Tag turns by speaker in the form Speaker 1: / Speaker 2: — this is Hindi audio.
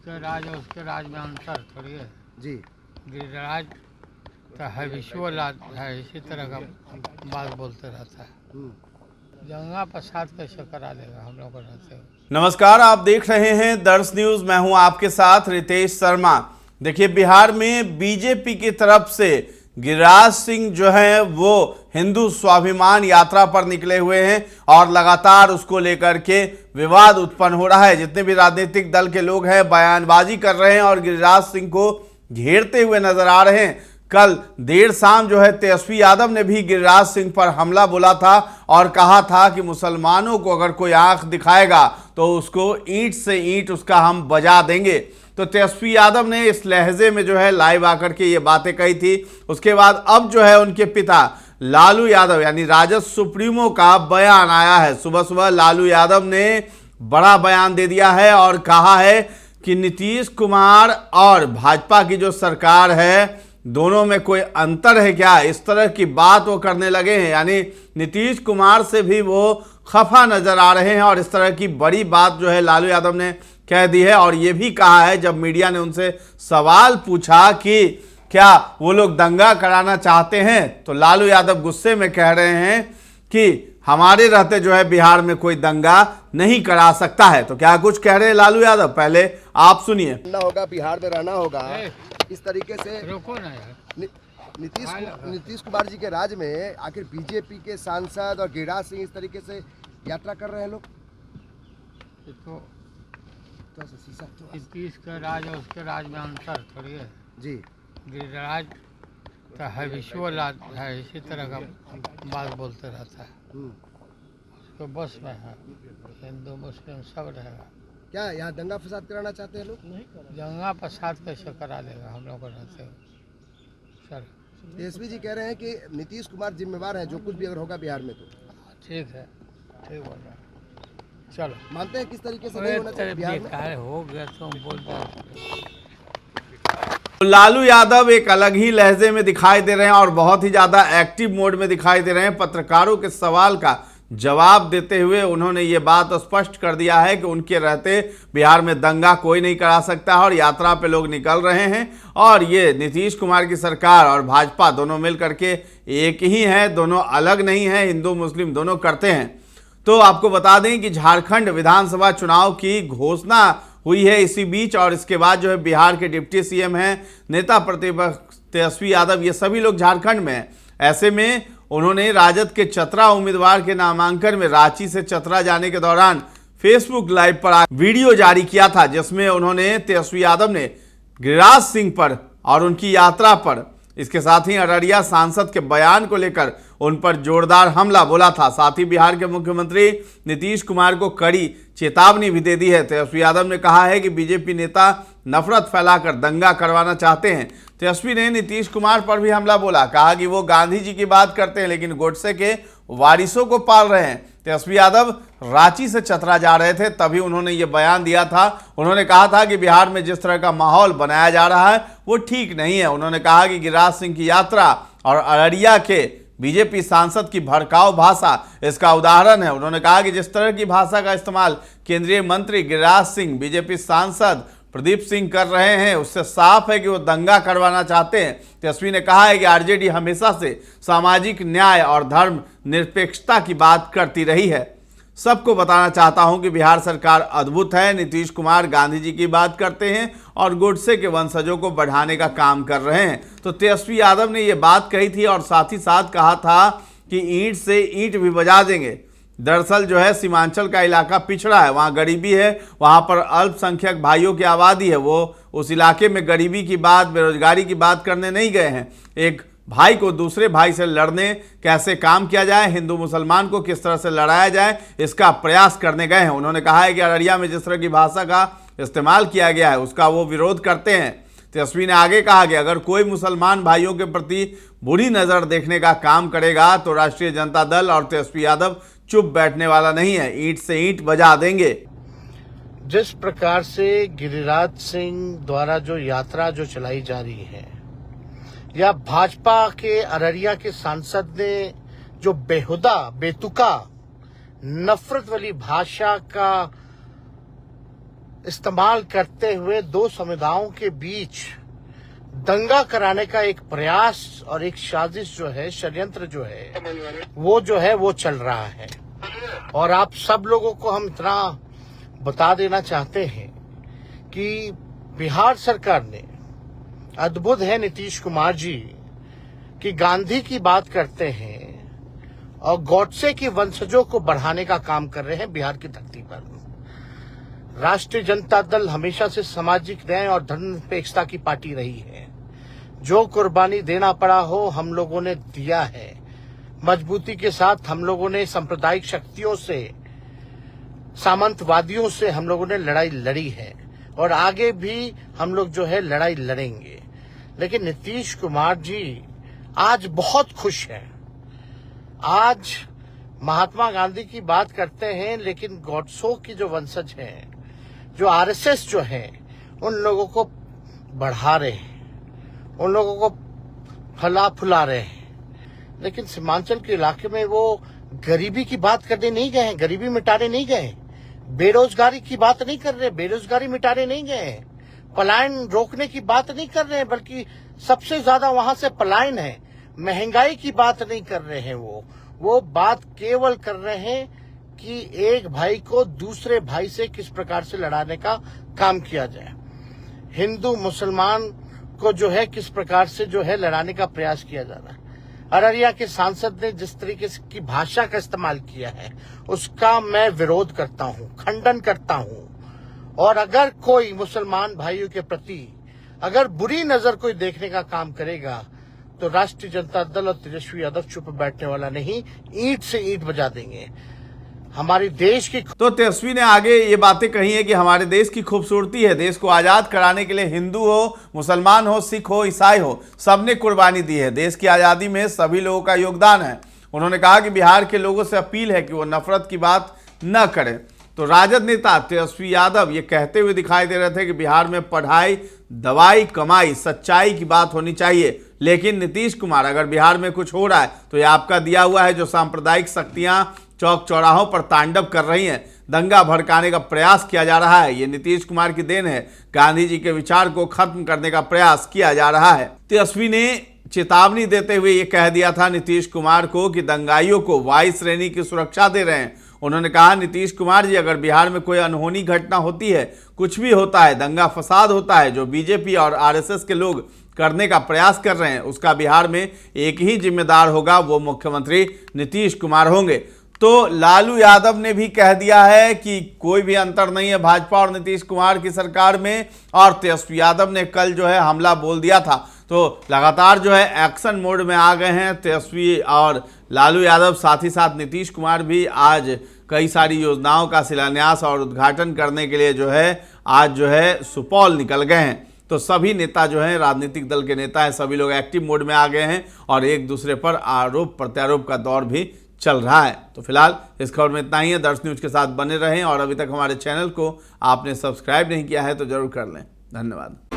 Speaker 1: के राज और उसके राज में अंतर थोड़ी है
Speaker 2: जी।
Speaker 1: गिरिराज तो है विश्वराज है, इसी तरह का बात बोलते रहता है। दंगा फसाद कैसे करा देगा हम लोग को रहते हुए।
Speaker 3: नमस्कार, आप देख रहे हैं दर्श न्यूज। मैं हूं आपके साथ रितेश शर्मा। देखिए, बिहार में बीजेपी की तरफ से गिरिराज सिंह जो है वो हिंदू स्वाभिमान यात्रा पर निकले हुए हैं और लगातार उसको लेकर के विवाद उत्पन्न हो रहा है। जितने भी राजनीतिक दल के लोग हैं बयानबाजी कर रहे हैं और गिरिराज सिंह को घेरते हुए नजर आ रहे हैं। कल देर शाम जो है तेजस्वी यादव ने भी गिरिराज सिंह पर हमला बोला था और कहा था कि मुसलमानों को अगर कोई आंख दिखाएगा तो उसको ईंट से ईंट उसका हम बजा देंगे। तो तेजस्वी यादव ने इस लहजे में जो है लाइव आकर के ये बातें कही थी। उसके बाद अब जो है उनके पिता लालू यादव यानी राजद सुप्रीमो का बयान आया है। सुबह सुबह लालू यादव ने बड़ा बयान दे दिया है और कहा है कि नीतीश कुमार और भाजपा की जो सरकार है दोनों में कोई अंतर है क्या, इस तरह की बात वो करने लगे हैं। यानी नीतीश कुमार से भी वो खफा नजर आ रहे हैं और इस तरह की बड़ी बात जो है लालू यादव ने कह दी है। और ये भी कहा है, जब मीडिया ने उनसे सवाल पूछा कि क्या वो लोग दंगा कराना चाहते हैं, तो लालू यादव गुस्से में कह रहे हैं कि हमारे रहते जो है बिहार में कोई दंगा नहीं करा सकता है। तो क्या कुछ कह रहे हैं लालू यादव, पहले आप सुनिए।
Speaker 2: होगा बिहार में रहना होगा इस तरीके से।
Speaker 1: रोको ना यार।
Speaker 2: नीतीश कुमार जी के राज में आखिर बीजेपी के सांसद और गिरिराज सिंह इस तरीके से यात्रा कर रहे हैं लोग।
Speaker 1: तो नीतीश के राज और उसके राज में अंतर थोड़ी है
Speaker 2: जी।
Speaker 1: गिरिराज तो है विश्वराज है, इसी तरह का बात बोलते रहता है। उसको बस में है, हिंदू मुस्लिम सब रहेगा।
Speaker 2: क्या यहाँ दंगा फसाद कराना चाहते हैं लोग?
Speaker 1: दंगा फसाद कैसे करा देगा हम लोग को रहते हुए। सर
Speaker 2: तेजस्वी जी कह रहे हैं कि नीतीश कुमार जिम्मेवार हैं जो कुछ भी अगर होगा बिहार में तो।
Speaker 1: ठीक है, ठीक बोल रहे हैं। चलो,
Speaker 2: मानते हैं किस तरीके से नहीं होना चाहिए बिहार में?
Speaker 1: हो गया तो बोल रहे।
Speaker 3: लालू यादव एक अलग ही लहजे में दिखाई दे रहे हैं और बहुत ही ज्यादा एक्टिव मोड में दिखाई दे रहे हैं। पत्रकारों के सवाल का जवाब देते हुए उन्होंने ये बात स्पष्ट कर दिया है कि उनके रहते बिहार में दंगा कोई नहीं करा सकता है और यात्रा पे लोग निकल रहे हैं। और ये नीतीश कुमार की सरकार और भाजपा दोनों मिल करके एक ही है, दोनों अलग नहीं है, हिंदू मुस्लिम दोनों करते हैं। तो आपको बता दें कि झारखंड विधानसभा चुनाव की घोषणा हुई है इसी बीच और इसके बाद जो है बिहार के डिप्टी सीएम हैं, नेता प्रतिपक्ष तेजस्वी यादव, ये सभी लोग झारखंड में हैं। ऐसे में उन्होंने राजद के चतरा उम्मीदवार के नामांकन में रांची से चतरा जाने के दौरान फेसबुक लाइव पर वीडियो जारी किया था, जिसमें उन्होंने तेजस्वी यादव ने गिरिराज सिंह पर और उनकी यात्रा पर, इसके साथ ही अररिया सांसद के बयान को लेकर उन पर जोरदार हमला बोला था। साथ ही बिहार के मुख्यमंत्री नीतीश कुमार को कड़ी चेतावनी भी दे दी है। तेजस्वी यादव ने कहा है कि बीजेपी नेता नफरत फैलाकर दंगा करवाना चाहते हैं। तेजस्वी ने नीतीश कुमार पर भी हमला बोला, कहा कि वो गांधी जी की बात करते हैं लेकिन गोडसे के वारिसों को पाल रहे हैं। तेजस्वी यादव रांची से चतरा जा रहे थे, तभी उन्होंने ये बयान दिया था। उन्होंने कहा था कि बिहार में जिस तरह का माहौल बनाया जा रहा है वो ठीक नहीं है। उन्होंने कहा कि गिरिराज सिंह की यात्रा और अररिया के बीजेपी सांसद की भड़काऊ भाषा इसका उदाहरण है। उन्होंने कहा कि जिस तरह की भाषा का इस्तेमाल केंद्रीय मंत्री गिरिराज सिंह, बीजेपी सांसद प्रदीप सिंह कर रहे हैं, उससे साफ है कि वो दंगा करवाना चाहते हैं। तेजस्वी ने कहा है कि आरजेडी हमेशा से सामाजिक न्याय और धर्म निरपेक्षता की बात करती रही है। सबको बताना चाहता हूं कि बिहार सरकार अद्भुत है। नीतीश कुमार गांधी जी की बात करते हैं और गोडसे के वंशजों को बढ़ाने का काम कर रहे हैं। तो तेजस्वी यादव ने यह बात कही थी और साथ ही साथ कहा था कि ईंट से ईंट भी बजा देंगे। दरअसल जो है सीमांचल का इलाका पिछड़ा है, वहाँ गरीबी है, वहाँ पर अल्पसंख्यक भाइयों की आबादी है। वो उस इलाके में गरीबी की बात, बेरोजगारी की बात करने नहीं गए हैं। एक भाई को दूसरे भाई से लड़ने, कैसे काम किया जाए, हिंदू मुसलमान को किस तरह से लड़ाया जाए, इसका प्रयास करने गए हैं। उन्होंने कहा है कि अररिया में जिस तरह की भाषा का इस्तेमाल किया गया है उसका वो विरोध करते हैं। तेजस्वी ने आगे कहा कि अगर कोई मुसलमान भाइयों के प्रति बुरी नज़र देखने का काम करेगा तो राष्ट्रीय जनता दल और तेजस्वी यादव चुप बैठने वाला नहीं है, ईंट से ईंट बजा देंगे।
Speaker 4: जिस प्रकार से गिरिराज सिंह द्वारा जो यात्रा जो चलाई जा रही है, या भाजपा के अररिया के सांसद ने जो बेहुदा बेतुका नफरत वाली भाषा का इस्तेमाल करते हुए दो समुदायों के बीच दंगा कराने का एक प्रयास और एक साजिश जो है, षड्यंत्र जो है वो चल रहा है। और आप सब लोगों को हम इतना बता देना चाहते हैं कि बिहार सरकार ने, अद्भुत है नीतीश कुमार जी, कि गांधी की बात करते हैं और गॉडसे के वंशजों को बढ़ाने का काम कर रहे हैं बिहार की धरती पर। राष्ट्रीय जनता दल हमेशा से सामाजिक न्याय और धर्मनिरपेक्षता की पार्टी रही है। जो कुर्बानी देना पड़ा हो हम लोगों ने दिया है। मजबूती के साथ हम लोगों ने सांप्रदायिक शक्तियों से, सामंतवादियों से हम लोगों ने लड़ाई लड़ी है और आगे भी हम लोग जो है लड़ाई लड़ेंगे। लेकिन नीतीश कुमार जी आज बहुत खुश हैं। आज महात्मा गांधी की बात करते हैं, लेकिन गॉडसो की जो वंशज हैं, जो आरएसएस जो है, उन लोगों को बढ़ा रहे हैं, उन लोगों को फला फुला रहे हैं। लेकिन सीमांचल के इलाके में वो गरीबी की बात करने नहीं गए हैं, गरीबी मिटाने नहीं गए, बेरोजगारी की बात नहीं कर रहे, बेरोजगारी मिटाने नहीं गए, पलायन रोकने की बात नहीं कर रहे हैं, बल्कि सबसे ज्यादा वहां से पलायन है। महंगाई की बात नहीं कर रहे हैं, वो बात केवल कर रहे हैं कि एक भाई को दूसरे भाई से किस प्रकार से लड़ाने का काम किया जाए, हिंदू मुसलमान को जो है किस प्रकार से जो है लड़ाने का प्रयास किया जा रहा है। अररिया के सांसद ने जिस तरीके की भाषा का इस्तेमाल किया है, उसका मैं विरोध करता हूं, खंडन करता हूं। और अगर कोई मुसलमान भाइयों के प्रति अगर बुरी नजर कोई देखने का काम करेगा तो राष्ट्रीय जनता दल और तेजस्वी यादव चुप बैठने वाला नहीं, ईंट से ईंट बजा देंगे। हमारी देश की
Speaker 3: तो तेजस्वी ने आगे ये बातें कही है कि हमारे देश की खूबसूरती है, देश को आज़ाद कराने के लिए हिंदू हो, मुसलमान हो, सिख हो, ईसाई हो, सबने कुर्बानी दी है। देश की आज़ादी में सभी लोगों का योगदान है। उन्होंने कहा कि बिहार के लोगों से अपील है कि वो नफरत की बात न करें। तो राजद नेता तेजस्वी यादव ये कहते हुए दिखाई दे रहे थे कि बिहार में पढ़ाई, दवाई, कमाई, सच्चाई की बात होनी चाहिए। लेकिन नीतीश कुमार, अगर बिहार में कुछ हो रहा है तो ये आपका दिया हुआ है। जो सांप्रदायिक शक्तियां चौक चौराहों पर तांडव कर रही हैं, दंगा भड़काने का प्रयास किया जा रहा है, ये नीतीश कुमार की देन है। गांधी जी के विचार को खत्म करने का प्रयास किया जा रहा है। तेजस्वी ने चेतावनी देते हुए ये कह दिया था नीतीश कुमार को कि दंगाइयों को वायु श्रेणी की सुरक्षा दे रहे हैं। उन्होंने कहा, नीतीश कुमार जी, अगर बिहार में कोई अनहोनी घटना होती है, कुछ भी होता है, दंगा फसाद होता है, जो बीजेपी और आरएसएस के लोग करने का प्रयास कर रहे हैं, उसका बिहार में एक ही जिम्मेदार होगा, वो मुख्यमंत्री नीतीश कुमार होंगे। तो लालू यादव ने भी कह दिया है कि कोई भी अंतर नहीं है भाजपा और नीतीश कुमार की सरकार में। और तेजस्वी यादव ने कल जो है हमला बोल दिया था। तो लगातार जो है एक्शन मोड में आ गए हैं तेजस्वी और लालू यादव। साथ ही साथ नीतीश कुमार भी आज कई सारी योजनाओं का शिलान्यास और उद्घाटन करने के लिए जो है आज जो है सुपौल निकल गए हैं। तो सभी नेता जो हैं, राजनीतिक दल के नेता हैं, सभी लोग एक्टिव मोड में आ गए हैं और एक दूसरे पर आरोप प्रत्यारोप का दौर भी चल रहा है। तो फिलहाल इस खबर में इतना ही है। दर्श न्यूज के साथ बने रहें और अभी तक हमारे चैनल को आपने सब्सक्राइब नहीं किया है तो जरूर कर लें। धन्यवाद।